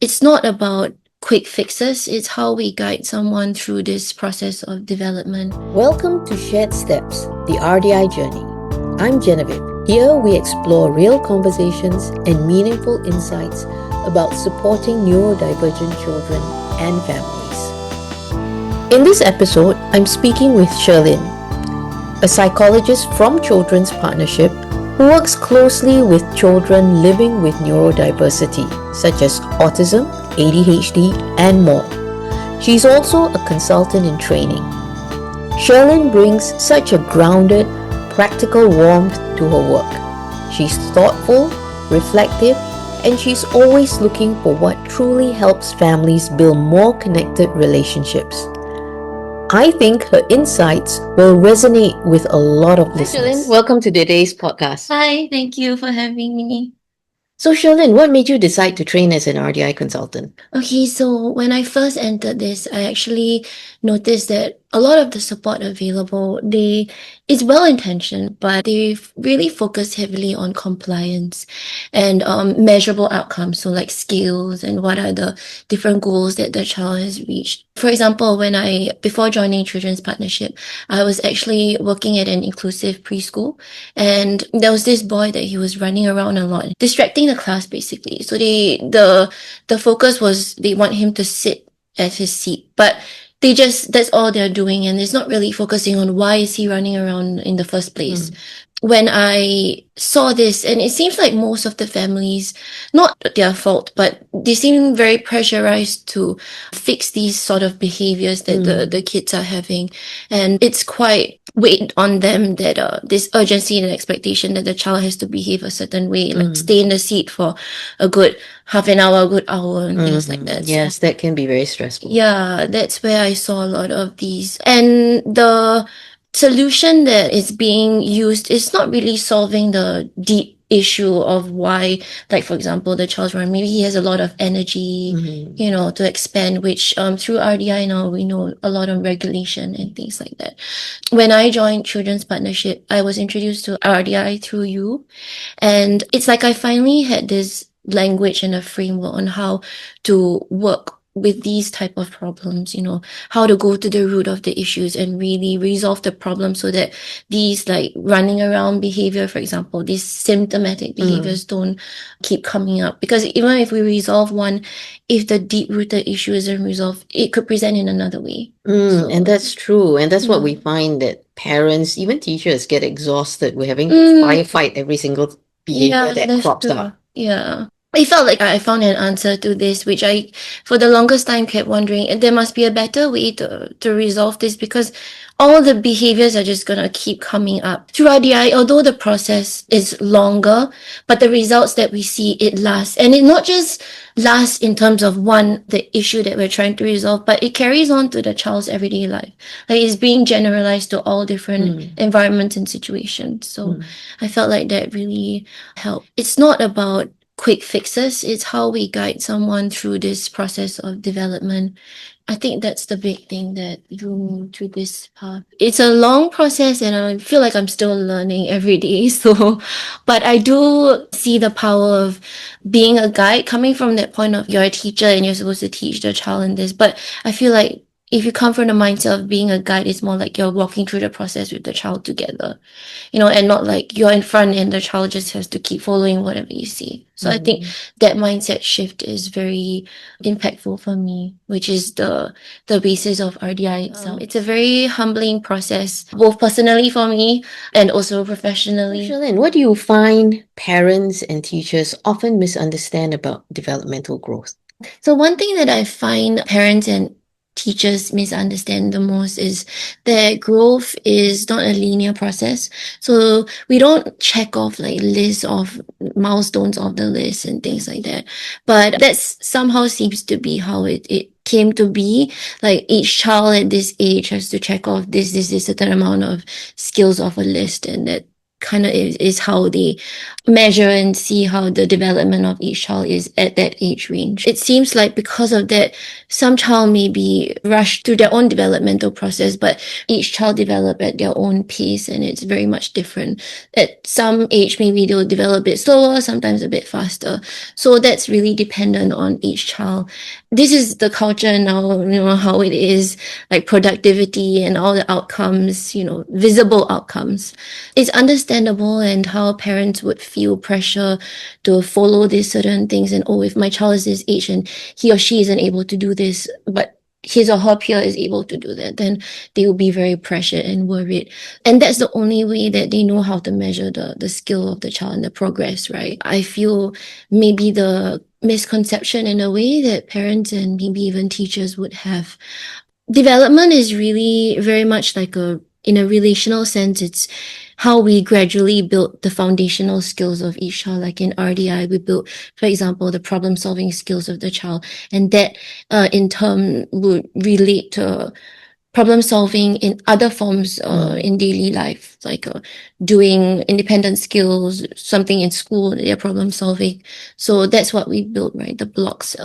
It's not about quick fixes, it's how we guide someone through this process of development. Welcome to Shared Steps, the RDI Journey. I'm Genevieve. Here we explore real conversations and meaningful insights about supporting neurodivergent children and families. In this episode, I'm speaking with Sherlyn, a psychologist from Children's Partnership who works closely with children living with neurodiversity, such as autism, ADHD, and more. She's also a consultant in training. Sherlyn brings such a grounded, practical warmth to her work. She's thoughtful, reflective, and she's always looking for what truly helps families build more connected relationships. I think her insights will resonate with a lot of listeners. Sherlyn, Welcome to today's podcast. Hi, thank you for having me. So, Sherlyn, what made you decide to train as an RDI consultant? Okay, so when I first entered this, I actually noticed that a lot of the support available, it's well intentioned, but they really focus heavily on compliance and measurable outcomes. So like skills and what are the different goals that the child has reached. For example, before joining Children's Partnership, I was actually working at an inclusive preschool, and there was this boy that he was running around a lot, distracting the class basically. So the focus was they want him to sit at his seat, but that's all they're doing, and it's not really focusing on why is he running around in the first place. When I saw this, and it seems like most of the families, not their fault, but they seem very pressurized to fix these sort of behaviors that the kids are having. And it's quite weighed on them that this urgency and expectation that the child has to behave a certain way, like stay in the seat for a good half an hour, a good hour, and things like that. Yes, that can be very stressful. Yeah, that's where I saw a lot of these. And the solution that is being used is not really solving the deep issue of why, like for example, the child's run, maybe he has a lot of energy, to expend, which through RDI now we know a lot on regulation and things like that. When I joined Children's Partnership, I was introduced to RDI through you, and it's like I finally had this language and a framework on how to work with these type of problems, how to go to the root of the issues and really resolve the problem so that these like running around behavior, for example, these symptomatic behaviors don't keep coming up. Because even if we resolve one, if the deep rooted issue isn't resolved, it could present in another way. And that's true. And that's what we find, that parents, even teachers, get exhausted with having to firefight every single behavior that crops up. Yeah. I felt like I found an answer to this, which I, for the longest time, kept wondering, there must be a better way to resolve this, because all the behaviors are just going to keep coming up. Through RDI, although the process is longer, but the results that we see, it lasts. And it not just lasts in terms of the issue that we're trying to resolve, but it carries on to the child's everyday life. Like it's being generalized to all different environments and situations. So I felt like that really helped. It's not about quick fixes, it's how we guide someone through this process of development. I think that's the big thing that drew me to this path. It's a long process and I feel like I'm still learning every day. So, but I do see the power of being a guide, coming from that point of you're a teacher and you're supposed to teach the child in this. But I feel like if you come from the mindset of being a guide, it's more like you're walking through the process with the child together, and not like you're in front and the child just has to keep following whatever you see. So I think that mindset shift is very impactful for me, which is the basis of RDI itself. It's a very humbling process, both personally for me and also professionally. Sherlyn, what do you find parents and teachers often misunderstand about developmental growth? So one thing that I find parents and teachers misunderstand the most is that growth is not a linear process. So we don't check off like lists of milestones of the list and things like that. But that somehow seems to be how it came to be. Like each child at this age has to check off this certain amount of skills off a list, and that kind of is how they measure and see how the development of each child is at that age range. It seems like because of that, some child may be rushed through their own developmental process, but each child develop at their own pace, and it's very much different. At some age, maybe they'll develop a bit slower, sometimes a bit faster. So that's really dependent on each child. This is the culture now, how it is, like productivity and all the outcomes, visible outcomes. It's understandable, and how parents would feel pressure to follow these certain things, and if my child is this age and he or she isn't able to do this, but his or her peer is able to do that, then they will be very pressured and worried. And that's the only way that they know how to measure the skill of the child and the progress, right? I feel maybe the misconception in a way that parents and maybe even teachers would have. Development is really very much like in a relational sense, it's how we gradually build the foundational skills of each child. Like in RDI, we build, for example, the problem solving skills of the child, and that in turn would relate to problem solving in other forms in daily life, like doing independent skills, something in school, they're problem solving. So that's what we built, right? The blocks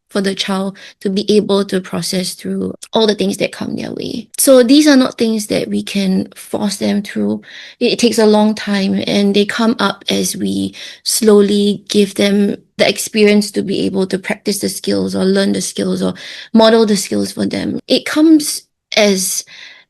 for the child to be able to process through all the things that come their way. So these are not things that we can force them through. It takes a long time, and they come up as we slowly give them the experience to be able to practice the skills or learn the skills or model the skills for them. It comes as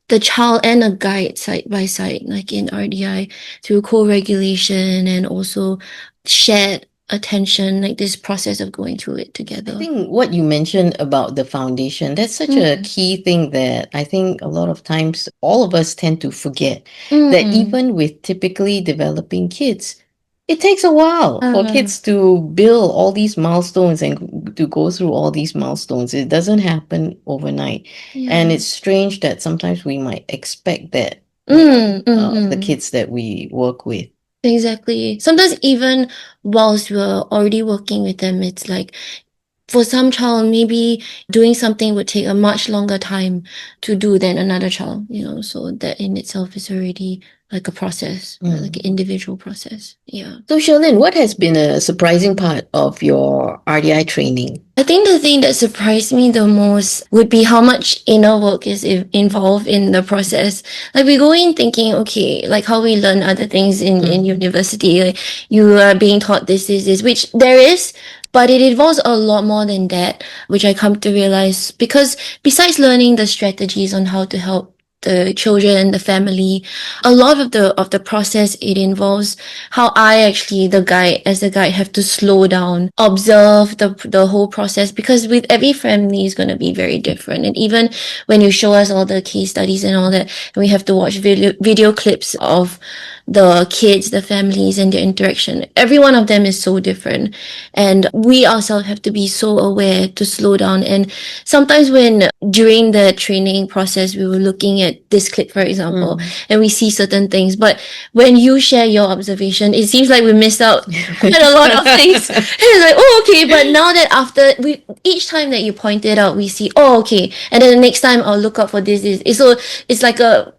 the child and a guide side by side, like in RDI, through co-regulation and also shared attention, like this process of going through it together. I think what you mentioned about the foundation, that's such a key thing that I think a lot of times all of us tend to forget that even with typically developing kids, it takes a while for kids to build all these milestones and to go through all these milestones. It doesn't happen overnight. And it's strange that sometimes we might expect that the kids that we work with. Exactly. Sometimes even whilst we're already working with them, it's like for some child, maybe doing something would take a much longer time to do than another child, so that in itself is already like a process, like an individual process. Yeah. So Sherlyn, what has been a surprising part of your RDI training? I think the thing that surprised me the most would be how much inner work is involved in the process. Like we go in thinking, okay, like how we learn other things in university, like you are being taught this, which there is, but it involves a lot more than that, which I come to realize, because besides learning the strategies on how to help the children, the family, a lot of the process, it involves how I actually, as the guide, have to slow down, observe the whole process, because with every family is going to be very different. And even when you show us all the case studies and all that, and we have to watch video clips of the kids, the families, and their interaction. Every one of them is so different. And we ourselves have to be so aware to slow down. And sometimes during the training process, we were looking at this clip, for example, and we see certain things. But when you share your observation, it seems like we missed out quite a lot of things. And it's like, oh, okay. But now that each time that you point it out, we see, oh, okay. And then the next time I'll look up for this. So it's like a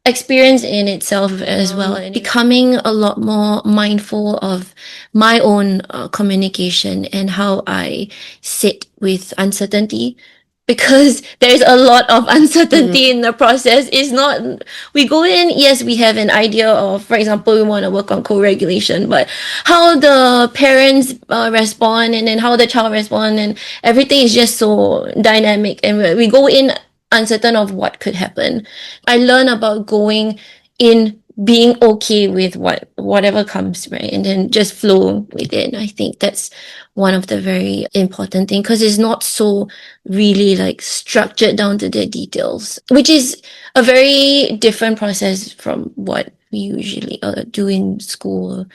experience in itself as well, and becoming a lot more mindful of my own communication and how I sit with uncertainty, because there's a lot of uncertainty in the process. It's not, we go in, yes, we have an idea of, for example, we want to work on co-regulation, but how the parents respond, and then how the child respond, and everything is just so dynamic, and we go in uncertain of what could happen. I learn about going in, being okay with whatever comes, right? And then just flow with it. I think that's one of the very important things, because it's not so really like structured down to the details, which is a very different process from what we usually do in school,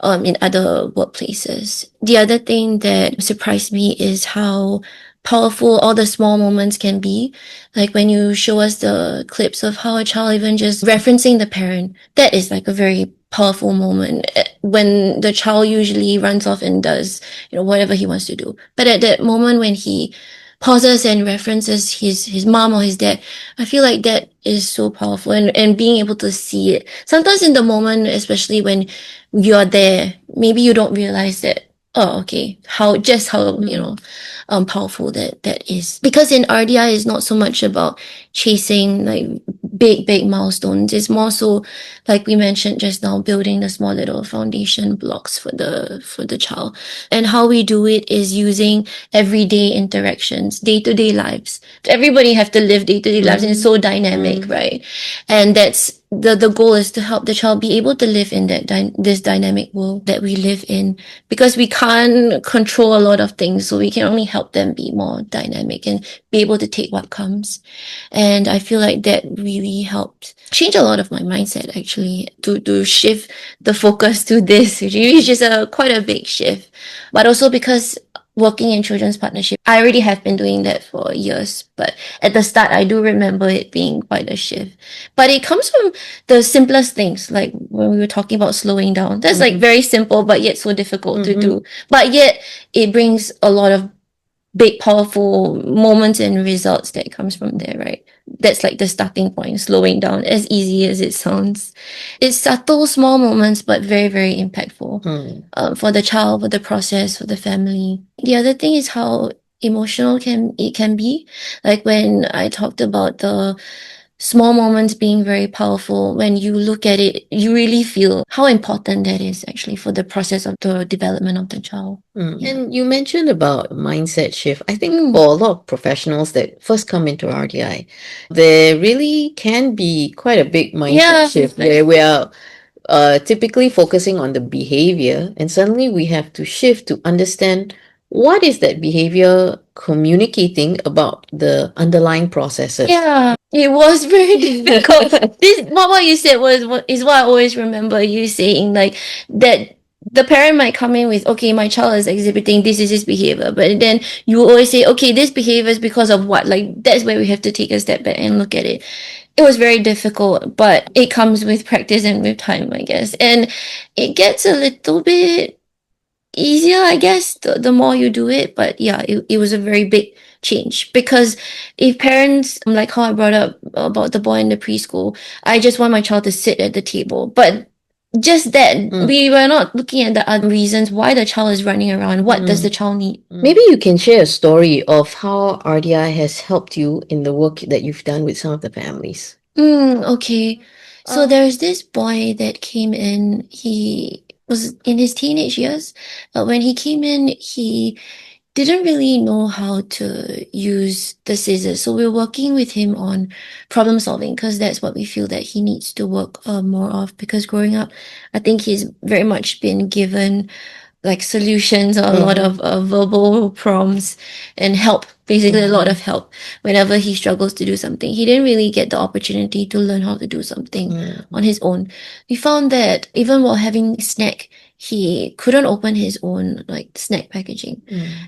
in other workplaces. The other thing that surprised me is how powerful all the small moments can be. Like when you show us the clips of how a child even just referencing the parent, that is like a very powerful moment, when the child usually runs off and does, whatever he wants to do. But at that moment when he pauses and references his mom or his dad. I feel like that is so powerful, and being able to see it. Sometimes in the moment, especially when you're there, maybe you don't realize that, oh, okay, how powerful that is. Because in RDI, it's not so much about chasing like big milestones. It's more so, like we mentioned just now, building the small little foundation blocks for the child. And how we do it is using everyday interactions, day-to-day lives. Everybody have to live day-to-day lives, and it's so dynamic, right? And that's the goal is to help the child be able to live in that this dynamic world that we live in, because we can't control a lot of things, so we can only help them be more dynamic and be able to take what comes. And I feel like that really helped change a lot of my mindset, actually, to shift the focus to this, which is quite a big shift. But also because working in children's partnership, I already have been doing that for years, but at the start I do remember it being quite a shift. But it comes from the simplest things, like when we were talking about slowing down. That's like very simple but yet so difficult to do, but yet it brings a lot of big powerful moments and results that comes from there, right? That's like the starting point, slowing down, as easy as it sounds. It's subtle, small moments, but very, very impactful for the child, for the process, for the family. The other thing is how emotional it can be. Like when I talked about the small moments being very powerful, when you look at it, you really feel how important that is actually for the process of the development of the child. And you mentioned about mindset shift. I think for a lot of professionals that first come into RDI, there really can be quite a big mindset shift where we are typically focusing on the behavior, and suddenly we have to shift to understand what is that behavior communicating about the underlying processes. Yeah, it was very difficult. What you said is what I always remember you saying, like that the parent might come in with, okay, my child is exhibiting this is his behavior, but then you always say, okay, this behavior is because of what? Like that's where we have to take a step back and look at it. It was very difficult, but it comes with practice and with time, I guess, and it gets a little bit easier, I guess, the more you do it. But yeah, it was a very big change, because if parents, like how I brought up about the boy in the preschool, I just want my child to sit at the table, but just that we were not looking at the other reasons why the child is running around. What does the child need? Maybe you can share a story of how RDI has helped you in the work that you've done with some of the families. Okay. So there's this boy that came in. He was in his teenage years, but when he came in, he didn't really know how to use the scissors. So we're working with him on problem solving, because that's what we feel that he needs to work more of, because growing up, I think he's very much been given like solutions or a lot of verbal prompts and help, basically a lot of help whenever he struggles to do something. He didn't really get the opportunity to learn how to do something on his own. We found that even while having snack, he couldn't open his own like snack packaging.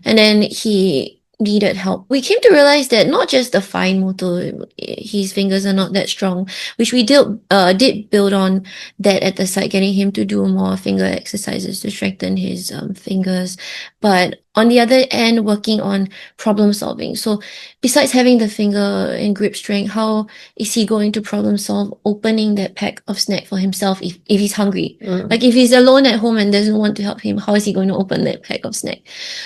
And then he needed help. We came to realize that not just the fine motor, his fingers are not that strong, which we did build on that at the site, getting him to do more finger exercises to strengthen his fingers. But on the other end, working on problem solving. So besides having the finger and grip strength, how is he going to problem solve opening that pack of snack for himself if he's hungry? Like if he's alone at home and doesn't want to help him, how is he going to open that pack of snack?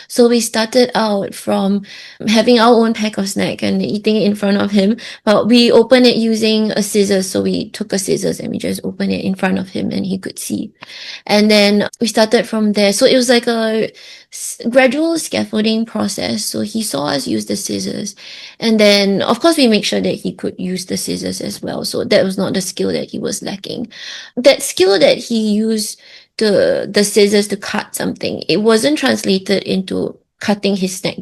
So we started out from having our own pack of snack and eating it in front of him, but we opened it using a scissors. So we took a scissors and we just opened it in front of him and he could see. And then we started from there. So it was like a gradual scaffolding process. So he saw us use the scissors, and then of course we make sure that he could use the scissors as well. So that was not the skill that he was lacking. That skill that he used the scissors to cut something, it wasn't translated into cutting his snack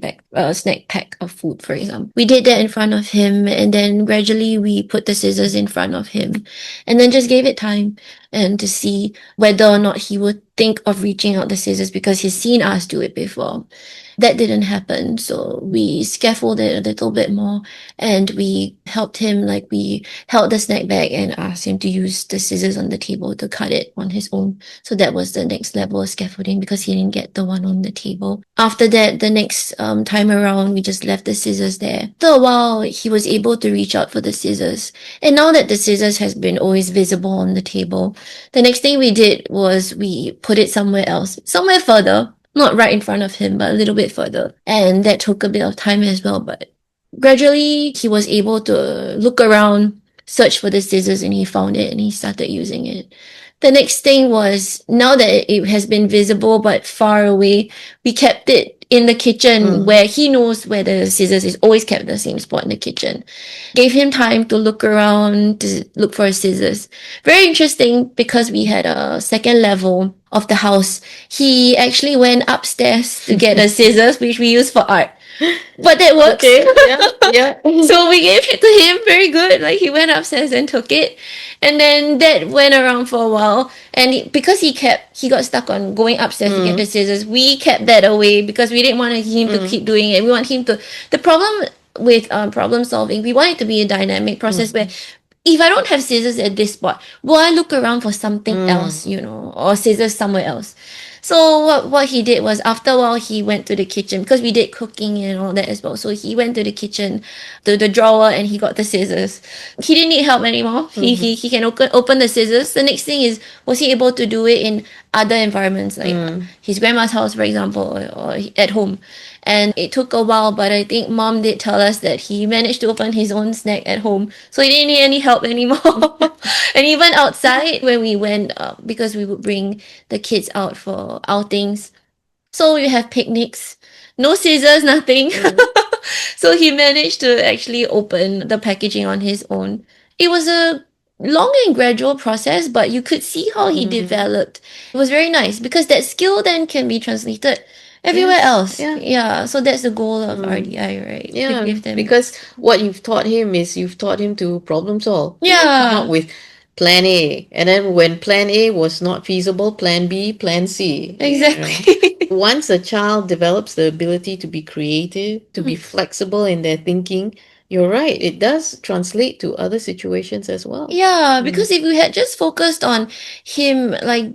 pack of food, for example. We did that in front of him, and then gradually we put the scissors in front of him, and then just gave it time. and to see whether or not he would think of reaching out the scissors because he's seen us do it before. That didn't happen. So we scaffolded a little bit more and we helped him, like we held the snack bag and asked him to use the scissors on the table to cut it on his own. So that was the next level of scaffolding because he didn't get the one on the table. After that, the next time around, we just left the scissors there. After a while, he was able to reach out for the scissors. And now that the scissors has been always visible on the table, the next thing we did was we put it somewhere else, somewhere further, not right in front of him, but a little bit further. And that took a bit of time as well. But gradually, he was able to look around, search for the scissors, and he found it and he started using it. The next thing was now that it has been visible but far away, we kept it in the kitchen where he knows where the scissors is always kept in the same spot in the kitchen. Gave him time to look around to look for scissors. Very interesting because we had a second level of the house. He actually went upstairs to get the scissors, which we use for art. But that works. Okay, yeah. So we gave it to him. Very good. Like he went upstairs and took it. And then that went around for a while. And because he got stuck on going upstairs to get the scissors, we kept that away because we didn't want him to keep doing it. We want him to, the problem with problem solving, we want it to be a dynamic process where if I don't have scissors at this spot, will I look around for something else, or scissors somewhere else? So what he did was after a while he went to the kitchen because we did cooking and all that as well. So he went to the kitchen, to the drawer, and he got the scissors. He didn't need help anymore. He can open the scissors. The next thing is, was he able to do it in other environments like his grandma's house, for example, or at home? And it took a while, but I think mom did tell us that he managed to open his own snack at home. So he didn't need any help anymore. And even outside when we went, because we would bring the kids out for outings. So we have picnics, no scissors, nothing. So he managed to actually open the packaging on his own. It was a long and gradual process, but you could see how he developed. It was very nice because that skill then can be translated everywhere else. Yeah. So that's the goal of RDI, right? Yeah, To give them. because what you've taught him is you've taught him to problem solve. Yeah. Come up with plan A. And then when plan A was not feasible, plan B, plan C. Exactly. Once a child develops the ability to be creative, to be flexible in their thinking, you're right. It does translate to other situations as well. Yeah, because if we had just focused on him, like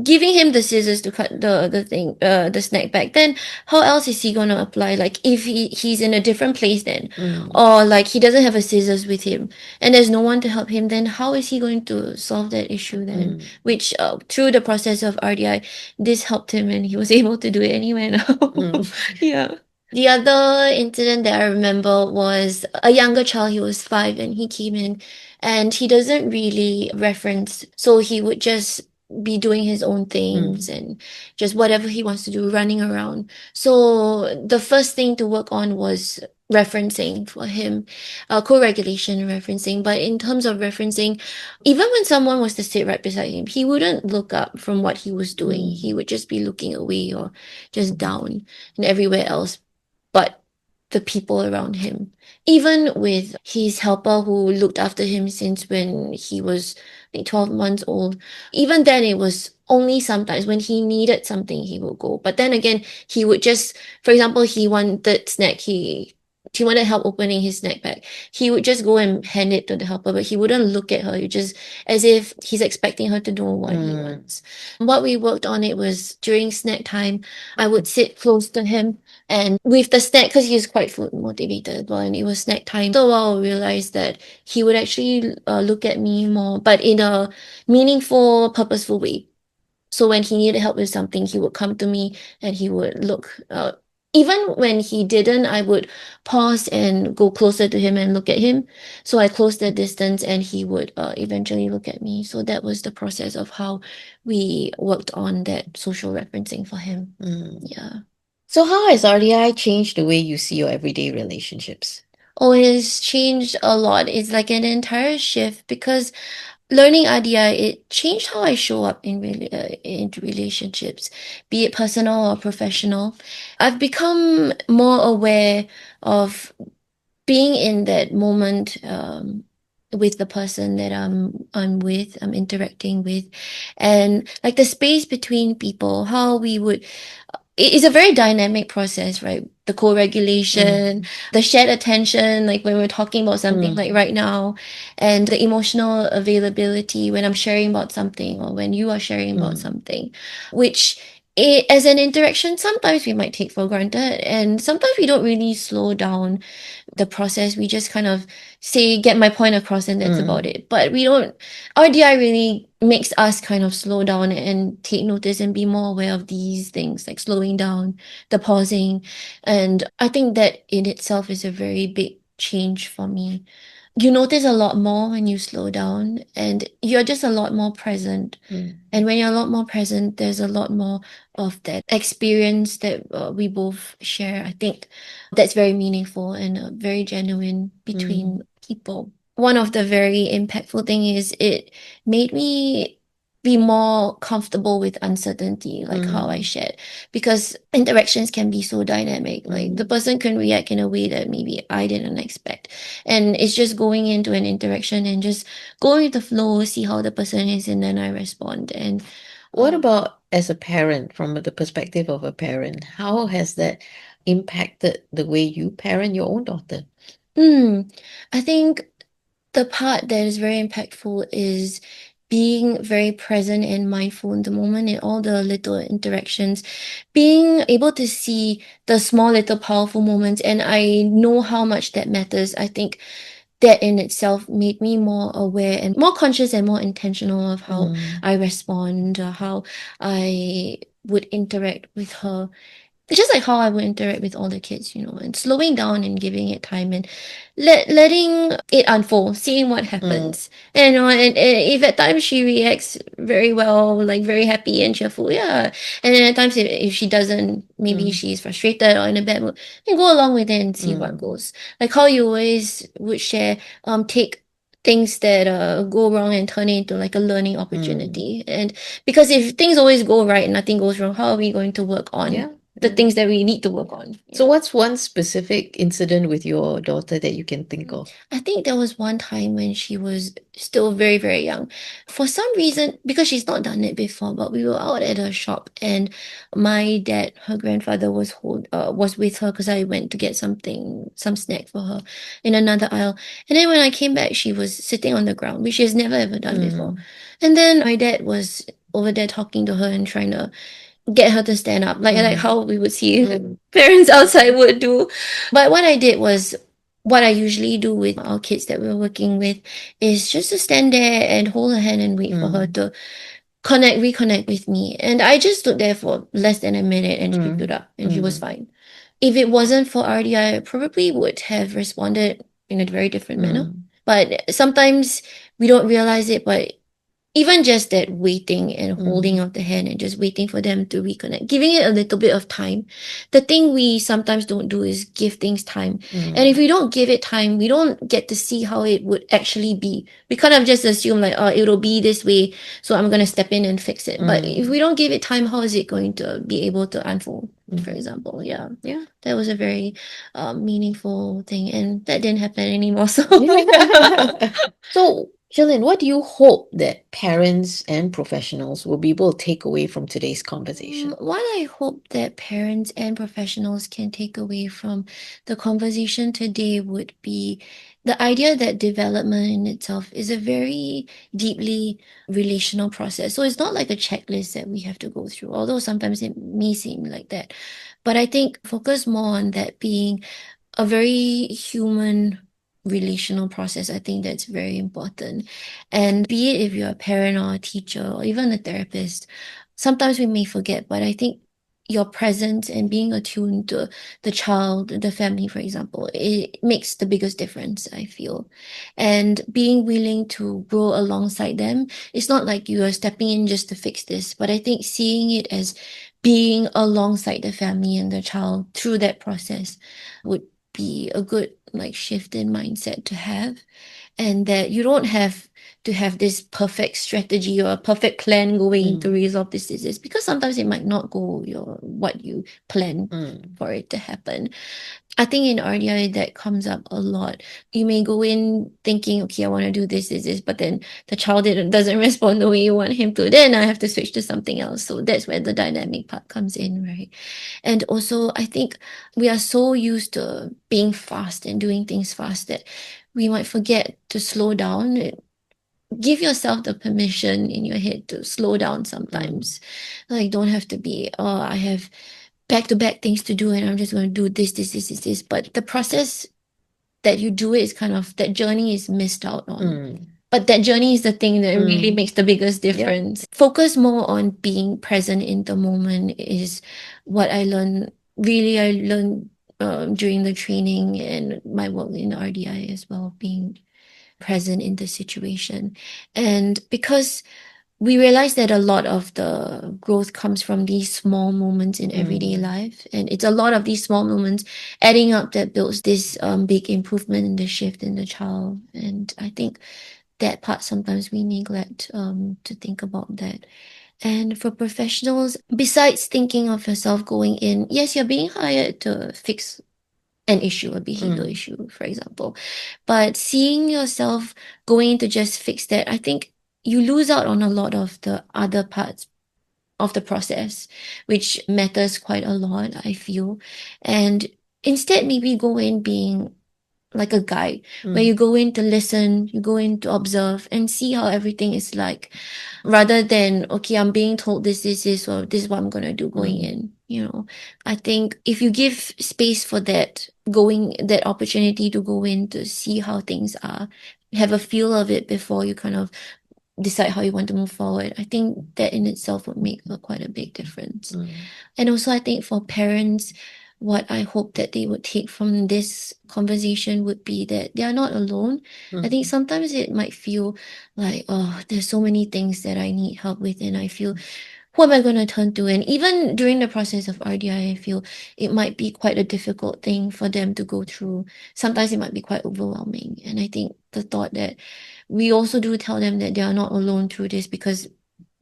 giving him the scissors to cut the snack bag, then how else is he gonna apply? Like if he's in a different place then, or like he doesn't have a scissors with him and there's no one to help him, then how is he going to solve that issue then? Which through the process of RDI, this helped him and he was able to do it anywhere now. Yeah. The other incident that I remember was a younger child. He was 5 and he came in and he doesn't really reference. So he would just be doing his own things and just whatever he wants to do, running around. So the first thing to work on was referencing for him, co-regulation referencing. But in terms of referencing, even when someone was to sit right beside him, he wouldn't look up from what he was doing. He would just be looking away or just down and everywhere else but the people around him. Even with his helper who looked after him since when he was like 12 months old, even then it was only sometimes when he needed something he would go. But then again, he would just, for example, he wanted snack, he wanted help opening his snack bag. He would just go and hand it to the helper, but he wouldn't look at her. He just as if he's expecting her to know what he wants. What we worked on it was during snack time, I would sit close to him and with the snack, because he was quite food motivated, well, and it was snack time. So I realized that he would actually look at me more, but in a meaningful, purposeful way. So when he needed help with something, he would come to me and he would look. Even when he didn't, I would pause and go closer to him and look at him. So I closed the distance and he would eventually look at me. So that was the process of how we worked on that social referencing for him. Yeah. So how has RDI changed the way you see your everyday relationships? Oh, it has changed a lot. It's like an entire shift because learning RDI, it changed how I show up in relationships, be it personal or professional. I've become more aware of being in that moment, with the person that I'm interacting with, and like the space between people, how we would it's a very dynamic process, right? The co-regulation, the shared attention, like when we're talking about something like right now, and the emotional availability when I'm sharing about something or when you are sharing about something, which as an interaction, sometimes we might take for granted, and sometimes we don't really slow down the process. We just kind of say, get my point across, and that's about it. But we don't, RDI really makes us kind of slow down and take notice and be more aware of these things, like slowing down, the pausing. And I think that in itself is a very big change for me. You notice a lot more when you slow down, and you're just a lot more present. And when you're a lot more present, there's a lot more of that experience that we both share. I think that's very meaningful and very genuine between people. One of the very impactful thing is it made me be more comfortable with uncertainty, like how I shared, because interactions can be so dynamic. Like the person can react in a way that maybe I didn't expect. And it's just going into an interaction and just going with the flow, see how the person is, and then I respond. And What about as a parent, from the perspective of a parent? How has that impacted the way you parent your own daughter? I think the part that is very impactful is being very present and mindful in the moment in all the little interactions, being able to see the small little powerful moments. And I know how much that matters. I think that in itself made me more aware and more conscious and more intentional of how I respond, how I would interact with her. Just like how I would interact with all the kids, and slowing down and giving it time and letting it unfold, seeing what happens. And if at times she reacts very well, like very happy and cheerful, yeah. And then at times if she doesn't, maybe she's frustrated or in a bad mood, then go along with it and see what goes. Like how you always would share, take things that go wrong and turn it into like a learning opportunity. And because if things always go right and nothing goes wrong, how are we going to work on the things that we need to work on? So what's one specific incident with your daughter that you can think of? I think there was one time when she was still very, very young. For some reason, because she's not done it before, but we were out at a shop and my dad, her grandfather, was with her because I went to get some snack for her in another aisle. And then when I came back, she was sitting on the ground, which she has never ever done before. And then my dad was over there talking to her and trying to get her to stand up, like how we would see parents outside would do. But what I did was what I usually do with our kids that we're working with is just to stand there and hold her hand and wait for her to reconnect with me. And I just stood there for less than a minute and she stood up and she was fine. If it wasn't for RDI, I probably would have responded in a very different manner. But sometimes we don't realize it, but even just that waiting and holding of the hand and just waiting for them to reconnect, giving it a little bit of time. The thing we sometimes don't do is give things time. And if we don't give it time, we don't get to see how it would actually be. We kind of just assume like, oh, it'll be this way, so I'm going to step in and fix it. But if we don't give it time, how is it going to be able to unfold, for example? Yeah. That was a very meaningful thing. And that didn't happen anymore. So So, Sherlyn, what do you hope that parents and professionals will be able to take away from today's conversation? What I hope that parents and professionals can take away from the conversation today would be the idea that development in itself is a very deeply relational process. So it's not like a checklist that we have to go through, although sometimes it may seem like that. But I think focus more on that being a very human relational process. I think that's very important. And be it if you're a parent or a teacher or even a therapist, sometimes we may forget, but I think your presence and being attuned to the child, the family, for example, it makes the biggest difference, I feel. And being willing to grow alongside them, it's not like you are stepping in just to fix this, but I think seeing it as being alongside the family and the child through that process would be a good like shift in mindset to have. and that you don't have to have this perfect strategy or a perfect plan going to resolve this disease, because sometimes it might not go what you plan for it to happen. I think in RDI that comes up a lot. You may go in thinking, okay, I want to do this, but then the child doesn't respond the way you want him to. Then I have to switch to something else. So that's where the dynamic part comes in, right? And also, I think we are so used to being fast and doing things fast that we might forget to slow down. Give yourself the permission in your head to slow down sometimes. Like, don't have to be, oh, I have back to back things to do and I'm just going to do this. But the process that you do it is kind of, that journey is missed out on. But that journey is the thing that really makes the biggest difference. Yep. Focus more on being present in the moment is what I learned. Really, I learned during the training and my work in RDI as well, being present in the situation. And because we realize that a lot of the growth comes from these small moments in everyday life. And it's a lot of these small moments adding up that builds this big improvement in the shift in the child. And I think that part sometimes we neglect to think about that. And for professionals, besides thinking of yourself going in, yes, you're being hired to fix an issue, a behavior issue, for example. But seeing yourself going to just fix that, I think you lose out on a lot of the other parts of the process, which matters quite a lot, I feel. And instead, maybe go in being like a guide, where you go in to listen, you go in to observe and see how everything is like, rather than, okay, I'm being told this, or this is what I'm going to do going in. I think if you give space for that, that opportunity to go in to see how things are, have a feel of it before you kind of decide how you want to move forward, I think that in itself would make quite a big difference. And also, I think for parents, what I hope that they would take from this conversation would be that they are not alone. I think sometimes it might feel like, oh, there's so many things that I need help with, and I feel, who am I going to turn to? And even during the process of RDI, I feel it might be quite a difficult thing for them to go through. Sometimes it might be quite overwhelming. And I think the thought that we also do tell them that they are not alone through this, because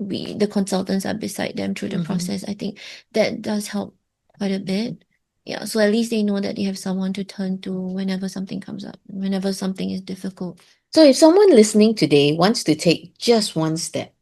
the consultants are beside them through the process. I think that does help quite a bit. Yeah, so at least they know that they have someone to turn to whenever something comes up, whenever something is difficult. So, if someone listening today wants to take just one step,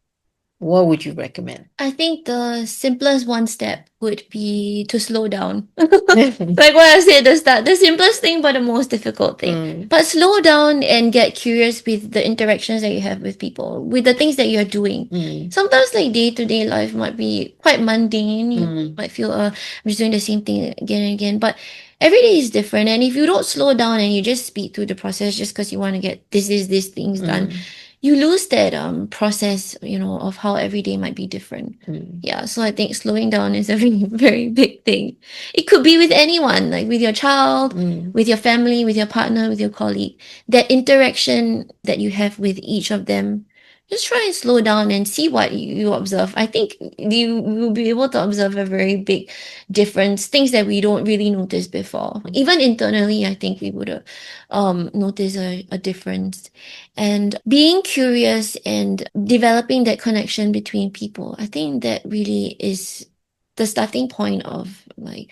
what would you recommend? I think the simplest one step would be to slow down. Like what I said at the start, the simplest thing but the most difficult thing. But slow down and get curious with the interactions that you have with people, with the things that you're doing. Sometimes like day-to-day life might be quite mundane. You might feel, I'm just doing the same thing again and again. But every day is different. And if you don't slow down and you just speed through the process just because you want to get these things done, you lose that process, of how every day might be different. Yeah, so I think slowing down is a very, very big thing. It could be with anyone, like with your child, with your family, with your partner, with your colleague. That interaction that you have with each of them, just try and slow down and see what you observe. I think you will be able to observe a very big difference, things that we don't really notice before. Even internally, I think we would notice a difference. And being curious and developing that connection between people, I think that really is the starting point of like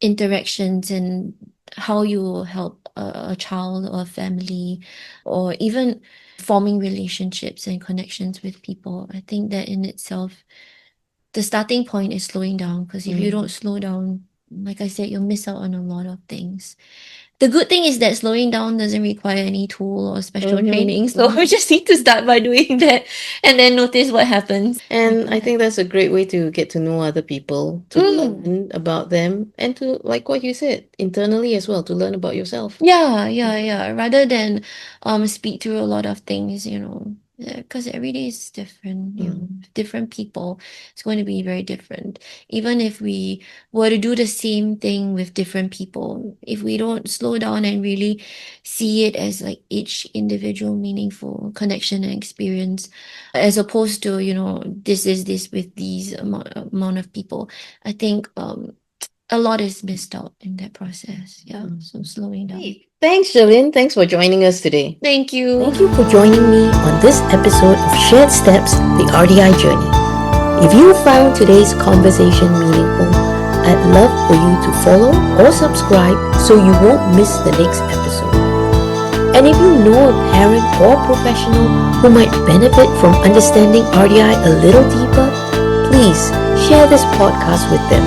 interactions and how you will help a child or a family, or even forming relationships and connections with people. I think that in itself, the starting point is slowing down, because if you don't slow down, like I said, you'll miss out on a lot of things. The good thing is that slowing down doesn't require any tool or special training. So we just need to start by doing that and then notice what happens. And I think that's a great way to get to know other people, to learn about them, and to, like what you said, internally as well, to learn about yourself. Yeah. Rather than speak through a lot of things, because every day is different, different people. It's going to be very different. Even if we were to do the same thing with different people, if we don't slow down and really see it as like each individual meaningful connection and experience, as opposed to, this is this with these amount of people, I think a lot is missed out in that process. Yeah. So slowing down. Thanks, Sherlyn. Thanks for joining us today. Thank you. Thank you for joining me on this episode of Shared Steps, the RDI Journey. If you found today's conversation meaningful, I'd love for you to follow or subscribe so you won't miss the next episode. And if you know a parent or professional who might benefit from understanding RDI a little deeper, please share this podcast with them.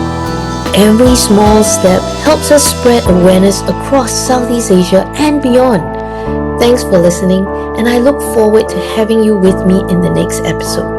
Every small step helps us spread awareness across Southeast Asia and beyond. Thanks for listening, and I look forward to having you with me in the next episode.